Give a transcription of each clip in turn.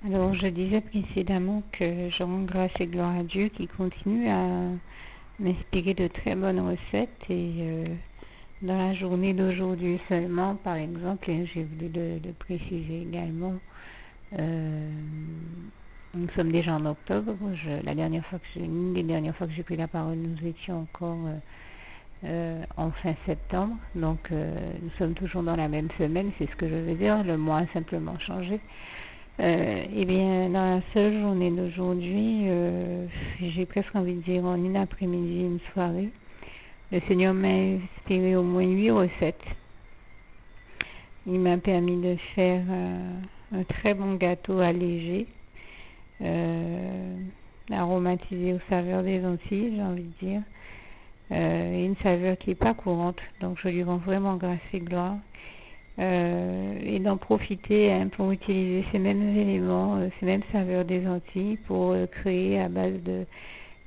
Alors, je disais précédemment que je rends grâce et gloire à Dieu qui continue à m'inspirer de très bonnes recettes et dans la journée d'aujourd'hui seulement, par exemple, et j'ai voulu le préciser également, euh, nous sommes déjà en octobre. Une des dernières fois que j'ai pris la parole, nous étions encore en fin septembre. Donc, nous sommes toujours dans la même semaine, c'est ce que je veux dire. Le mois a simplement changé. Eh bien, dans la seule journée d'aujourd'hui, j'ai presque envie de dire en une après-midi, une soirée, le Seigneur m'a inspiré au moins 8 recettes. Il m'a permis de faire un très bon gâteau allégé, aromatisé aux saveurs des Antilles, j'ai envie de dire, et une saveur qui n'est pas courante. Donc, je lui rends vraiment grâce et gloire. Et d'en profiter pour utiliser ces mêmes éléments, ces mêmes saveurs des Antilles pour créer à base de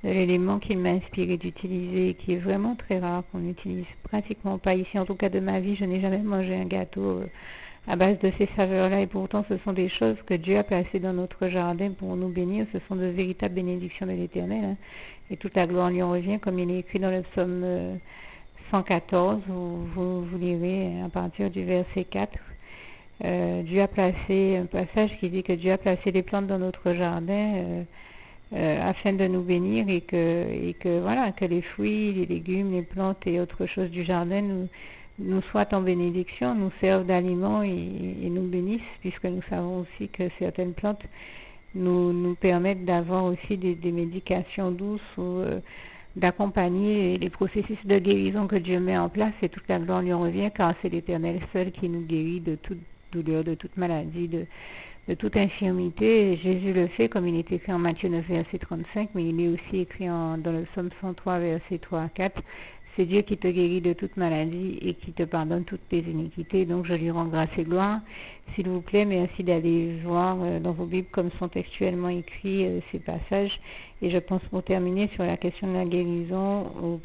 l'élément qu'il m'a inspiré d'utiliser et qui est vraiment très rare, qu'on n'utilise pratiquement pas ici. En tout cas, de ma vie, je n'ai jamais mangé un gâteau à base de ces saveurs-là, et pourtant ce sont des choses que Dieu a placées dans notre jardin pour nous bénir. Ce sont de véritables bénédictions de l'Éternel, hein. Et toute la gloire lui en revient, comme il est écrit dans le psaume 114, vous lirez à partir du verset 4. Dieu a placé un passage qui dit que Dieu a placé des plantes dans notre jardin afin de nous bénir, et que voilà, que les fruits, les légumes, les plantes et autres choses du jardin nous soient en bénédiction, nous servent d'aliment et nous bénissent, puisque nous savons aussi que certaines plantes nous permettent d'avoir aussi des médications douces ou d'accompagner les processus de guérison que Dieu met en place, et toute la gloire lui en revient, car c'est l'Éternel seul qui nous guérit de toute douleur, de toute maladie, de toute infirmité. Jésus le fait, comme il est écrit en Matthieu 9, verset 35, mais il est aussi écrit dans le psaume 103, verset 3 à 4. C'est Dieu qui te guérit de toute maladie et qui te pardonne toutes tes iniquités. Donc je lui rends grâce et gloire. S'il vous plaît, merci d'aller voir dans vos Bibles comme sont textuellement écrits ces passages. Et je pense pour terminer sur la question de la guérison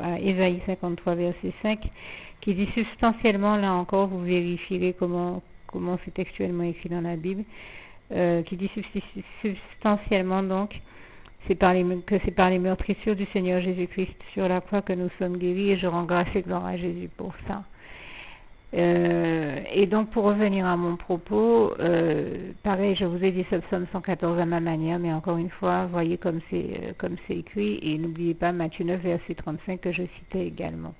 à Ésaïe 53, verset 5, qui dit substantiellement, là encore, vous vérifierez comment c'est textuellement écrit dans la Bible, qui dit substantiellement donc, c'est par les meurtrissures du Seigneur Jésus-Christ sur la croix que nous sommes guéris, et je rends grâce et gloire à Jésus pour ça. Et donc, pour revenir à mon propos, pareil, je vous ai dit ce psaume 114 à ma manière, mais encore une fois, voyez comme c'est écrit, et n'oubliez pas Matthieu 9, verset 35 que je citais également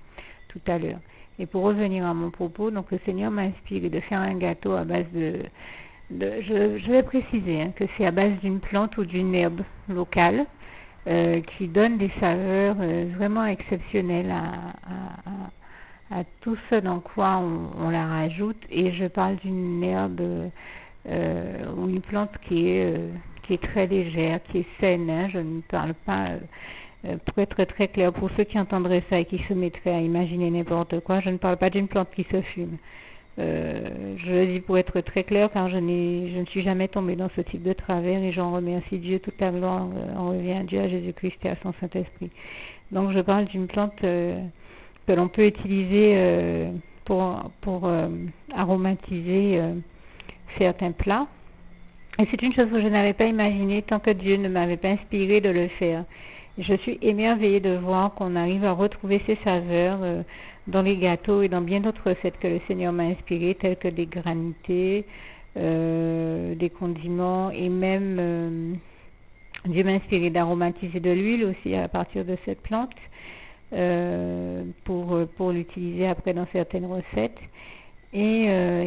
tout à l'heure. Et pour revenir à mon propos, donc le Seigneur m'a inspiré de faire un gâteau à base je vais préciser que c'est à base d'une plante ou d'une herbe locale qui donne des saveurs vraiment exceptionnelles à tout ce dans quoi on la rajoute. Et je parle d'une herbe ou une plante qui est très légère, qui est saine, hein. Je ne parle pas pour être très clair, pour ceux qui entendraient ça et qui se mettraient à imaginer n'importe quoi, je ne parle pas d'une plante qui se fume. Je le dis pour être très clair, car je ne suis jamais tombée dans ce type de travers, et j'en remercie Dieu. Toute la gloire en revient à Dieu, à Jésus-Christ et à son Saint-Esprit. Donc je parle d'une plante que l'on peut utiliser pour aromatiser certains plats. Et c'est une chose que je n'avais pas imaginée tant que Dieu ne m'avait pas inspiré de le faire. Je suis émerveillée de voir qu'on arrive à retrouver ces saveurs dans les gâteaux et dans bien d'autres recettes que le Seigneur m'a inspirées, telles que des granités, des condiments, et même Dieu m'a inspiré d'aromatiser de l'huile aussi à partir de cette plante pour l'utiliser après dans certaines recettes. Et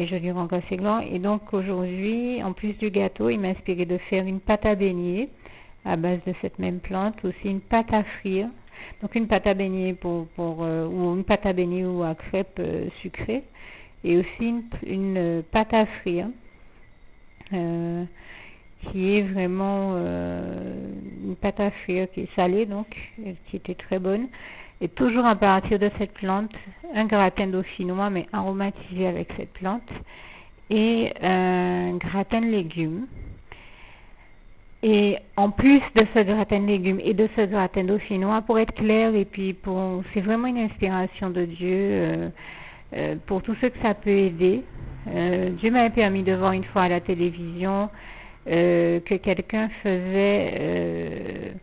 je lui rends grâce et gloire. Et donc aujourd'hui, en plus du gâteau, il m'a inspiré de faire une pâte à beignet à base de cette même plante, aussi une pâte à frire. Donc une pâte à beignet ou une pâte à beignet ou à crêpes sucrée, et aussi une pâte à frire qui est vraiment une pâte à frire qui est salée, donc qui était très bonne. Et toujours à partir de cette plante, un gratin dauphinois mais aromatisé avec cette plante, et un gratin de légumes. Et en plus de ce gratin de légumes et de ce gratin dauphinois, pour être clair, et puis c'est vraiment une inspiration de Dieu pour tous ceux que ça peut aider. Dieu m'avait permis de voir une fois à la télévision que quelqu'un faisait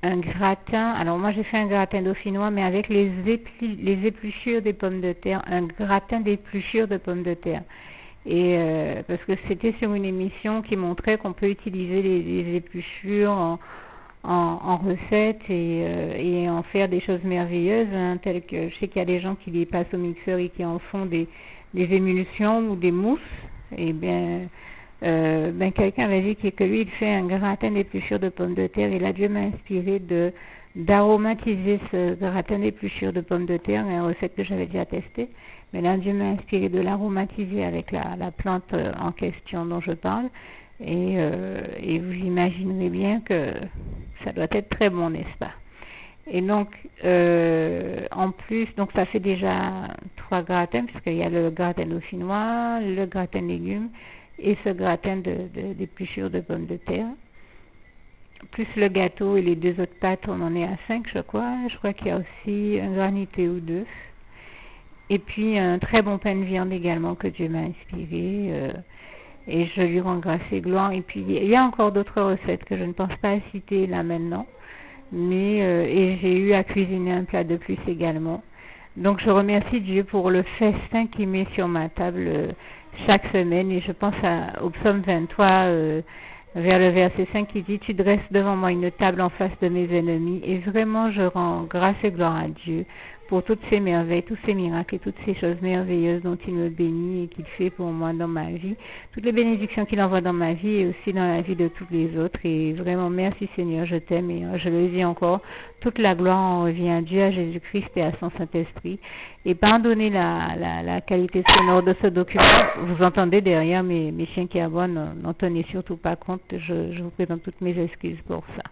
un gratin. Alors moi j'ai fait un gratin dauphinois, mais avec les épluchures des pommes de terre, un gratin d'épluchures de pommes de terre. Et parce que c'était sur une émission qui montrait qu'on peut utiliser les épluchures en recette et en faire des choses merveilleuses, hein, telles que je sais qu'il y a des gens qui les passent au mixeur et qui en font des émulsions ou des mousses. Et bien quelqu'un m'a dit que lui il fait un gratin d'épluchures de pommes de terre, et là Dieu m'a inspiré d'aromatiser ce gratin d'épluchures de pommes de terre, une recette que j'avais déjà testée, mais là Dieu m'a inspiré de l'aromatiser avec la plante en question dont je parle, et vous imaginerez bien que ça doit être très bon, n'est-ce pas? Et donc en plus, donc ça fait déjà 3 gratins, puisqu'il y a le gratin dauphinois, le gratin de légumes et ce gratin d'épluchures de pommes de terre, plus le gâteau et les 2 autres pâtes, on en est à 5 je crois. Je crois qu'il y a aussi un granité ou 2, et puis un très bon pain de viande également que Dieu m'a inspiré, et je lui rends grâce et gloire. Et puis il y a encore d'autres recettes que je ne pense pas citer là maintenant, mais et j'ai eu à cuisiner un plat de plus également. Donc je remercie Dieu pour le festin qu'il met sur ma table chaque semaine, et je pense au psaume 23 vers le verset 5 qui dit: tu dresses devant moi une table en face de mes ennemis. Et vraiment je rends grâce et gloire à Dieu pour toutes ces merveilles, tous ces miracles et toutes ces choses merveilleuses dont il me bénit et qu'il fait pour moi dans ma vie, toutes les bénédictions qu'il envoie dans ma vie et aussi dans la vie de tous les autres. Et vraiment merci Seigneur, je t'aime, et je le dis encore, toute la gloire en revient à Dieu, à Jésus-Christ et à son Saint-Esprit. Et pardonnez la qualité sonore de ce document. Vous entendez derrière mes chiens qui aboient, n'en tenez surtout pas compte. Je vous présente toutes mes excuses pour ça.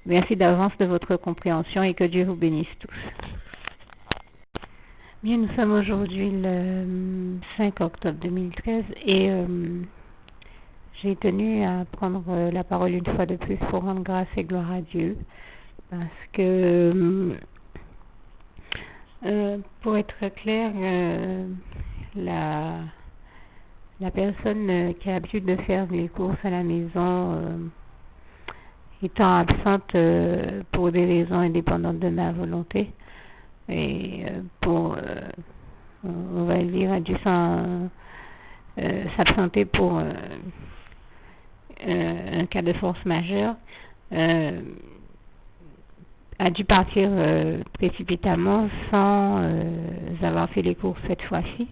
Merci d'avance de votre compréhension, et que Dieu vous bénisse tous. Bien, nous sommes aujourd'hui le 5 octobre 2013, et j'ai tenu à prendre la parole une fois de plus pour rendre grâce et gloire à Dieu, parce que pour être clair, la personne qui a l'habitude de faire les courses à la maison étant absente pour des raisons indépendantes de ma volonté, et on va dire, a dû s'absenter pour un cas de force majeure, a dû partir précipitamment sans avoir fait les courses cette fois-ci.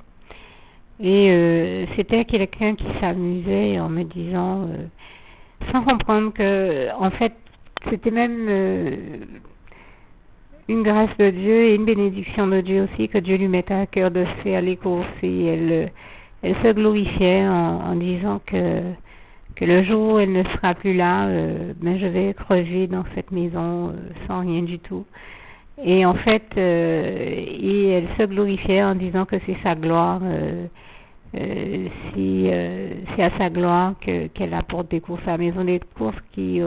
Et c'était quelqu'un qui s'amusait en me disant, sans comprendre que, en fait, c'était même une grâce de Dieu et une bénédiction de Dieu aussi, que Dieu lui mette à cœur de faire les courses. Et elle se glorifiait en disant que le jour où elle ne sera plus là, je vais crever dans cette maison sans rien du tout. Et en fait, et elle se glorifiait en disant que c'est sa gloire, c'est à sa gloire qu'elle apporte des courses à la maison, des courses qui,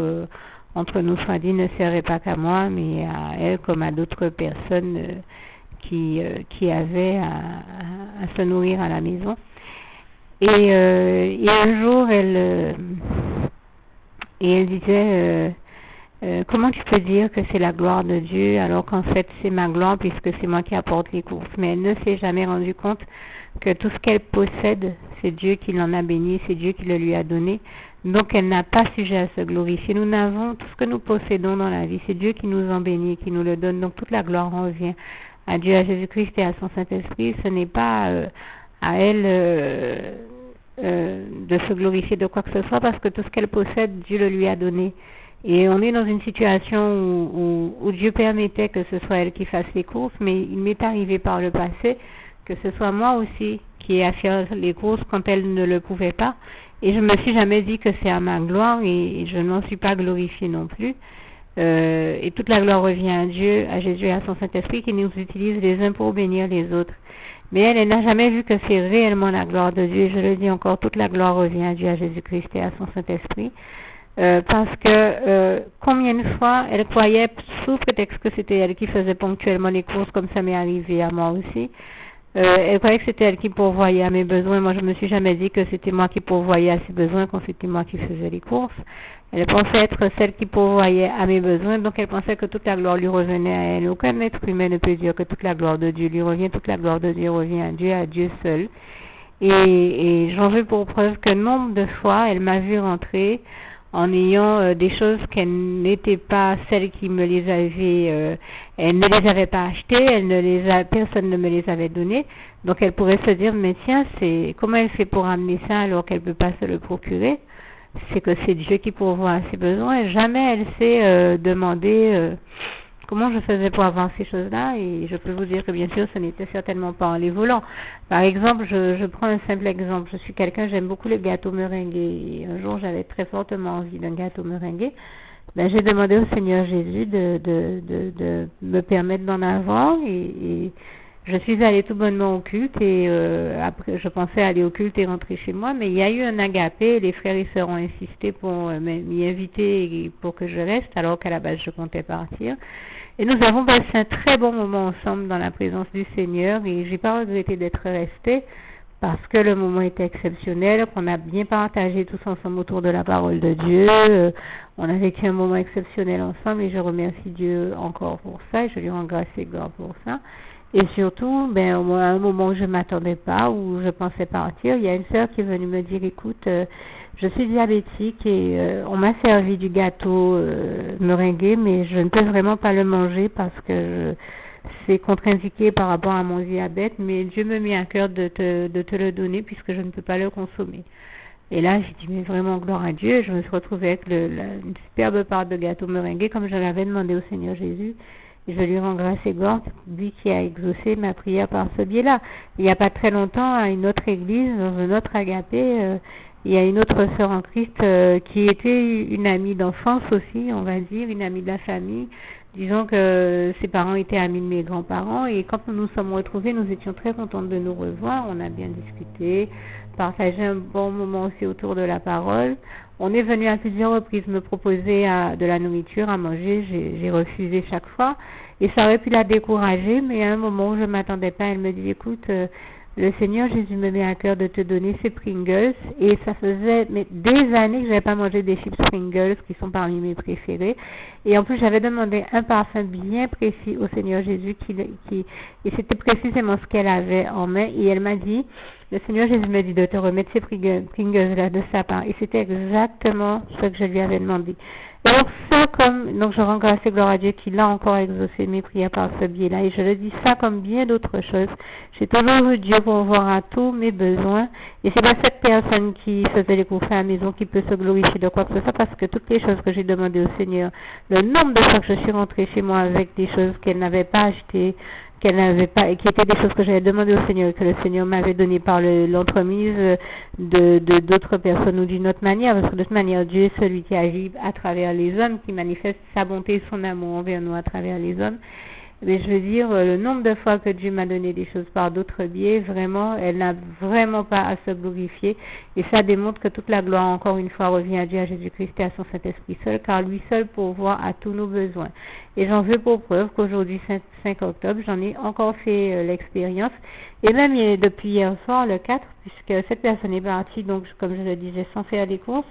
entre nous soit dit, ne seraient pas qu'à moi, mais à elle comme à d'autres personnes qui avaient à se nourrir à la maison. Et un jour, elle disait, comment tu peux dire que c'est la gloire de Dieu alors qu'en fait c'est ma gloire puisque c'est moi qui apporte les courses. Mais elle ne s'est jamais rendue compte que tout ce qu'elle possède, c'est Dieu qui l'en a béni, c'est Dieu qui le lui a donné. Donc elle n'a pas sujet à se glorifier. Nous n'avons tout ce que nous possédons dans la vie, c'est Dieu qui nous en bénit, qui nous le donne. Donc toute la gloire en revient à Dieu, à Jésus-Christ et à son Saint-Esprit. Ce n'est pas à elle de se glorifier de quoi que ce soit, parce que tout ce qu'elle possède, Dieu le lui a donné. Et on est dans une situation où Dieu permettait que ce soit elle qui fasse les courses, mais il m'est arrivé par le passé que ce soit moi aussi qui ai à faire les courses quand elle ne le pouvait pas. Et je me suis jamais dit que c'est à ma gloire, et je n'en suis pas glorifiée non plus. Et toute la gloire revient à Dieu, à Jésus et à son Saint-Esprit qui nous utilise les uns pour bénir les autres. Mais elle n'a jamais vu que c'est réellement la gloire de Dieu. Je le dis encore, toute la gloire revient à Dieu, à Jésus-Christ et à son Saint-Esprit. Parce que combien de fois elle croyait, sous prétexte que c'était elle qui faisait ponctuellement les courses, comme ça m'est arrivé à moi aussi, Elle croyait que c'était elle qui pourvoyait à mes besoins. Moi, je me suis jamais dit que c'était moi qui pourvoyais à ses besoins quand c'était moi qui faisais les courses. Elle pensait être celle qui pourvoyait à mes besoins, donc elle pensait que toute la gloire lui revenait à elle. Aucun être humain ne peut dire que toute la gloire de Dieu lui revient. Toute la gloire de Dieu revient à Dieu seul. Et j'en veux pour preuve que nombre de fois, elle m'a vu rentrer en ayant des choses qu'elle n'était pas celle qui me les avait, elle ne les avait pas achetées, personne ne me les avait données. Donc elle pourrait se dire, mais tiens, comment elle fait pour amener ça alors qu'elle peut pas se le procurer? C'est que c'est Dieu qui pourvoit à ses besoins. Jamais elle s'est demandé comment je faisais pour avoir ces choses-là, et je peux vous dire que bien sûr ce n'était certainement pas en les volant. Par exemple, je prends un simple exemple. Je suis quelqu'un, j'aime beaucoup les gâteaux meringués, et un jour j'avais très fortement envie d'un gâteau meringué. J'ai demandé au Seigneur Jésus de me permettre d'en avoir, et je suis allée tout bonnement au culte, et après je pensais aller au culte et rentrer chez moi, mais il y a eu un agapé, les frères et sœurs ont insisté pour m'y inviter pour que je reste, alors qu'à la base je comptais partir. Et nous avons passé un très bon moment ensemble dans la présence du Seigneur, et j'ai pas regretté d'être restée parce que le moment était exceptionnel, qu'on a bien partagé tous ensemble autour de la parole de Dieu. On a vécu un moment exceptionnel ensemble, et je remercie Dieu encore pour ça, et je lui rends grâce et gloire pour ça. Et surtout, à un moment où je m'attendais pas, où je pensais partir, il y a une sœur qui est venue me dire, écoute, je suis diabétique et on m'a servi du gâteau meringué, mais je ne peux vraiment pas le manger parce que c'est contre-indiqué par rapport à mon diabète, mais Dieu me met à cœur de te le donner puisque je ne peux pas le consommer. Et là, j'ai dit, mais vraiment, gloire à Dieu. Je me suis retrouvée avec une superbe part de gâteau meringué comme je l'avais demandé au Seigneur Jésus. Je lui rends grâce et gloire, lui qui a exaucé ma prière par ce biais-là. Il n'y a pas très longtemps, à une autre église, dans un autre agapé, il y a une autre sœur en Christ qui était une amie d'enfance aussi, on va dire, une amie de la famille. Disons que ses parents étaient amis de mes grands-parents, et quand nous nous sommes retrouvés, nous étions très contentes de nous revoir. On a bien discuté, partagé un bon moment aussi autour de la parole. On est venu à plusieurs reprises me proposer de la nourriture à manger, j'ai refusé chaque fois, et ça aurait pu la décourager, mais à un moment où je ne m'attendais pas, elle me dit, écoute, le Seigneur Jésus me met à cœur de te donner ces Pringles, et ça faisait des années que je n'avais pas mangé des chips Pringles, qui sont parmi mes préférés, et en plus j'avais demandé un parfum bien précis au Seigneur Jésus, et c'était précisément ce qu'elle avait en main, et elle m'a dit, le Seigneur Jésus me dit de te remettre ces Pringles-là de sa part, et c'était exactement ce que je lui avais demandé. Et alors donc je rends grâce et gloire à Dieu qui l'a encore exaucé mes prières par ce biais-là, et je le dis ça comme bien d'autres choses. J'ai toujours eu Dieu pour voir à tous mes besoins, et c'est pas cette personne qui faisait les courses à la maison qui peut se glorifier de quoi que ce soit, parce que toutes les choses que j'ai demandées au Seigneur, le nombre de fois que je suis rentrée chez moi avec des choses qu'elle n'avait pas achetées, qu'elle n'avait pas, qui étaient des choses que j'avais demandées au Seigneur, que le Seigneur m'avait donné par l'entremise de d'autres personnes ou d'une autre manière, parce que de toute manière, Dieu est celui qui agit à travers les hommes, qui manifeste sa bonté et son amour envers nous à travers les hommes. Mais je veux dire, le nombre de fois que Dieu m'a donné des choses par d'autres biais, vraiment, elle n'a vraiment pas à se glorifier. Et ça démontre que toute la gloire, encore une fois, revient à Dieu, à Jésus-Christ et à son Saint-Esprit seul, car lui seul pourvoit à tous nos besoins. Et j'en veux pour preuve qu'aujourd'hui, 5 octobre, j'en ai encore fait l'expérience. Et même depuis hier soir, le 4, puisque cette personne est partie, donc, comme je le disais, sans faire des courses.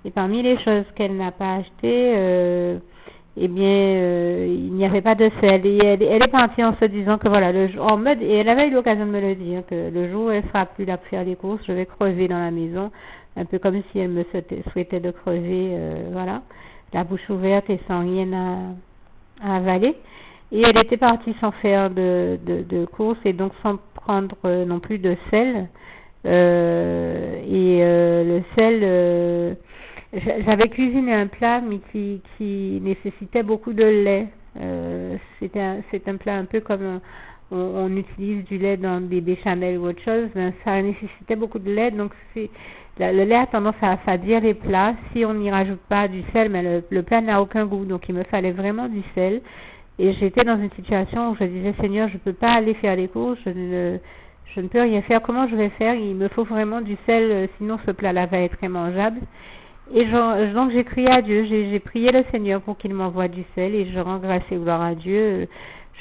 Et parmi les choses qu'elle n'a pas achetées, il n'y avait pas de sel, et elle est partie en se disant que voilà, et elle avait eu l'occasion de me le dire, que le jour où elle sera plus là pour faire les courses, je vais crever dans la maison, un peu comme si elle me souhaitait de crever, voilà, la bouche ouverte et sans rien à avaler. Et elle était partie sans faire de courses, et donc sans prendre non plus de sel, le sel, j'avais cuisiné un plat mais qui nécessitait beaucoup de lait. C'est un plat un peu comme on utilise du lait dans des béchamels ou autre chose. Ça nécessitait beaucoup de lait, donc le lait a tendance à affadir les plats. Si on n'y rajoute pas du sel, mais le plat n'a aucun goût, donc il me fallait vraiment du sel. Et j'étais dans une situation où je disais, Seigneur, je ne peux pas aller faire les courses, je ne peux rien faire. Comment je vais faire? Il me faut vraiment du sel, sinon ce plat-là va être immangeable. Et donc j'ai crié à Dieu, j'ai prié le Seigneur pour qu'il m'envoie du sel, et je rends grâce et gloire à Dieu.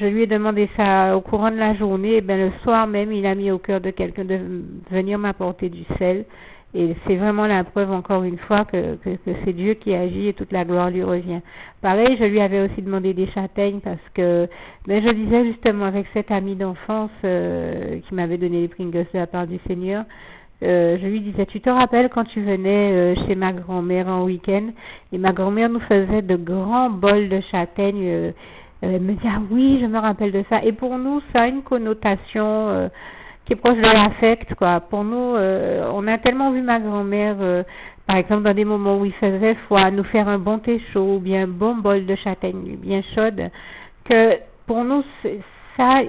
Je lui ai demandé ça au courant de la journée, et bien le soir même, il a mis au cœur de quelqu'un de venir m'apporter du sel. Et c'est vraiment la preuve, encore une fois, que c'est Dieu qui agit et toute la gloire lui revient. Pareil, je lui avais aussi demandé des châtaignes parce que, ben, je disais justement avec cet ami d'enfance qui m'avait donné les Pringles de la part du Seigneur, je lui disais, tu te rappelles quand tu venais chez ma grand-mère en week-end et ma grand-mère nous faisait de grands bols de châtaignes. Elle me dit, ah oui, je me rappelle de ça. Et pour nous, ça a une connotation qui est proche de l'affect, quoi. Pour nous, on a tellement vu ma grand-mère, par exemple, dans des moments où il faisait froid, nous faire un bon thé chaud ou bien un bon bol de châtaigne bien chaude, que pour nous, ça,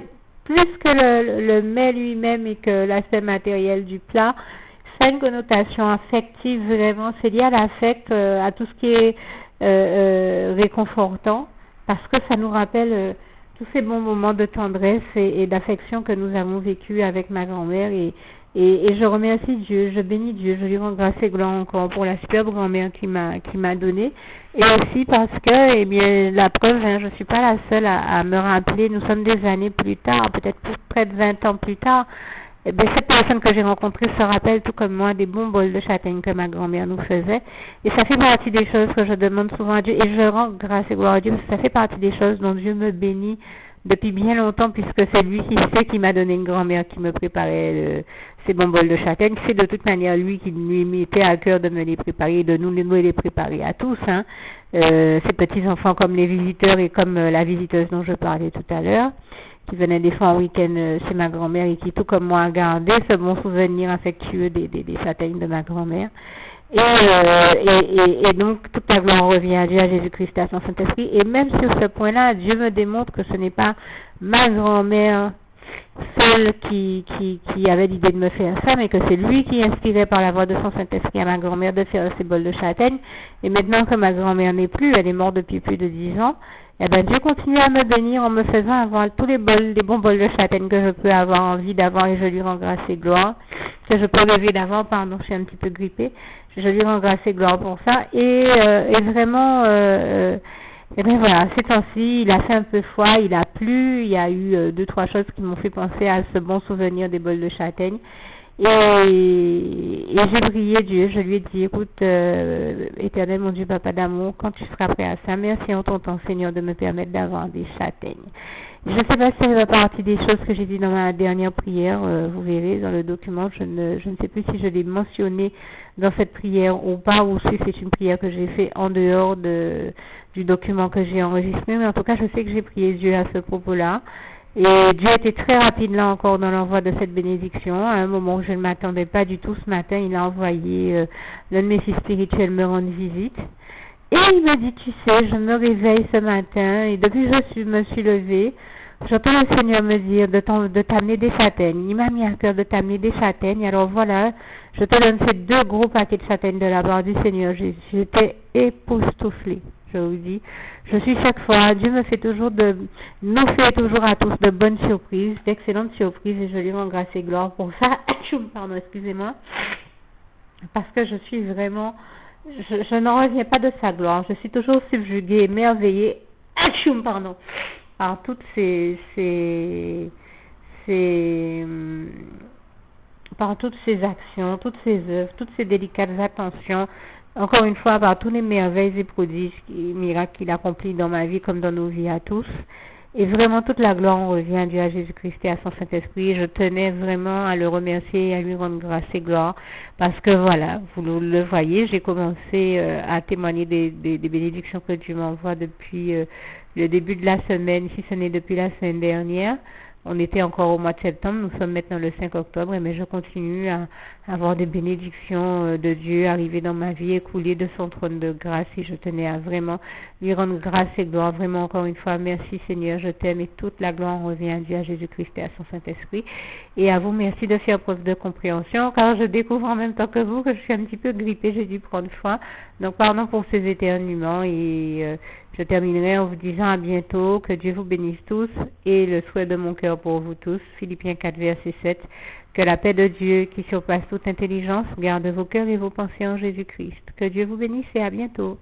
plus que le mets lui-même et que l'aspect matériel du plat, ça a une connotation affective, vraiment. C'est lié à l'affect, à tout ce qui est réconfortant, parce que ça nous rappelle tous ces bons moments de tendresse et d'affection que nous avons vécu avec ma grand-mère et je remercie Dieu, je bénis Dieu, je lui rends grâce et gloire encore pour la superbe grand-mère qui m'a donné et aussi parce que, eh bien, la preuve, hein, je suis pas la seule à me rappeler, nous sommes des années plus tard, peut-être près de 20 ans plus tard, eh bien, cette personne que j'ai rencontrée se rappelle tout comme moi des bons bols de châtaigne que ma grand-mère nous faisait. Et ça fait partie des choses que je demande souvent à Dieu. Et je rends grâce et gloire à Dieu parce que ça fait partie des choses dont Dieu me bénit depuis bien longtemps puisque c'est lui qui sait qui m'a donné une grand-mère qui me préparait ces bons bols de châtaigne. C'est de toute manière lui qui lui mettait à cœur de me les préparer et de nous les préparer à tous. Hein. Ces petits-enfants comme les visiteurs et comme la visiteuse dont je parlais tout à l'heure, qui venait des fois en week-end chez ma grand-mère et qui, tout comme moi, gardait ce bon souvenir affectueux des châtaignes de ma grand-mère. Et donc, toute la gloire revient à Dieu, à Jésus-Christ, à son Saint-Esprit. Et même sur ce point-là, Dieu me démontre que ce n'est pas ma grand-mère seule qui avait l'idée de me faire ça, mais que c'est lui qui inspirait par la voix de son Saint-Esprit à ma grand-mère de faire ces bols de châtaigne. Et maintenant que ma grand-mère n'est plus, elle est morte depuis plus de 10 ans, eh ben Dieu continue à me bénir en me faisant avoir tous les bons bols de châtaigne que je peux avoir envie d'avoir et je lui rends grâce et gloire. Que je peux lever d'avoir, pardon, je suis un petit peu grippée. Je lui rends grâce et gloire pour ça. Et vraiment, et bien voilà, ces temps-ci, il a fait un peu froid, il a plu, il y a eu 2-3 choses qui m'ont fait penser à ce bon souvenir des bols de châtaigne. Et j'ai prié Dieu, je lui ai dit, écoute, éternel mon Dieu, papa d'amour, quand tu seras prêt à ça, merci en ton temps, Seigneur, de me permettre d'avoir des châtaignes. Je ne sais pas si ça fait partie des choses que j'ai dit dans ma dernière prière, vous verrez dans le document, je ne sais plus si je l'ai mentionné dans cette prière ou pas, ou si c'est une prière que j'ai fait en dehors du document que j'ai enregistré, mais en tout cas, je sais que j'ai prié Dieu à ce propos-là. Et Dieu était très rapide là encore dans l'envoi de cette bénédiction. À un moment où je ne m'attendais pas du tout ce matin, il a envoyé l'un de mes fils spirituels me rendre visite. Et il m'a dit, tu sais, je me réveille ce matin et depuis que je me suis levée, j'entends le Seigneur me dire de t'amener des châtaignes. Il m'a mis à cœur de t'amener des châtaignes. Alors voilà, je te donne ces 2 gros paquets de châtaignes de la part du Seigneur. J'étais époustouflée, je vous dis. Je suis chaque fois, Dieu nous fait toujours à tous de bonnes surprises, d'excellentes surprises et je lui rends grâce et gloire pour ça. Pardon, excusez-moi. Parce que je suis vraiment, je n'en reviens pas de sa gloire. Je suis toujours subjuguée, émerveillée, pardon, par toutes par toutes ces actions, toutes ces œuvres, toutes ces délicates attentions, encore une fois par tous les merveilles et prodiges et miracles qu'il accomplit dans ma vie comme dans nos vies à tous. Et vraiment toute la gloire revient à Dieu, à Jésus-Christ et à son Saint-Esprit. Je tenais vraiment à le remercier et à lui rendre grâce et gloire parce que voilà, vous le voyez, j'ai commencé à témoigner des bénédictions que Dieu m'envoie depuis le début de la semaine, si ce n'est depuis la semaine dernière. On était encore au mois de septembre, nous sommes maintenant le 5 octobre, mais je continue à avoir des bénédictions de Dieu arriver dans ma vie et couler de son trône de grâce et je tenais à vraiment lui rendre grâce et gloire, vraiment encore une fois, merci Seigneur, je t'aime et toute la gloire revient à Dieu, à Jésus-Christ et à son Saint-Esprit et à vous, merci de faire preuve de compréhension car je découvre en même temps que vous que je suis un petit peu grippée, j'ai dû prendre froid, donc pardon pour ces éternuements et je terminerai en vous disant à bientôt, que Dieu vous bénisse tous et le souhait de mon cœur pour vous tous, Philippiens 4 verset 7, que la paix de Dieu qui surpasse toute intelligence garde vos cœurs et vos pensées en Jésus-Christ. Que Dieu vous bénisse et à bientôt.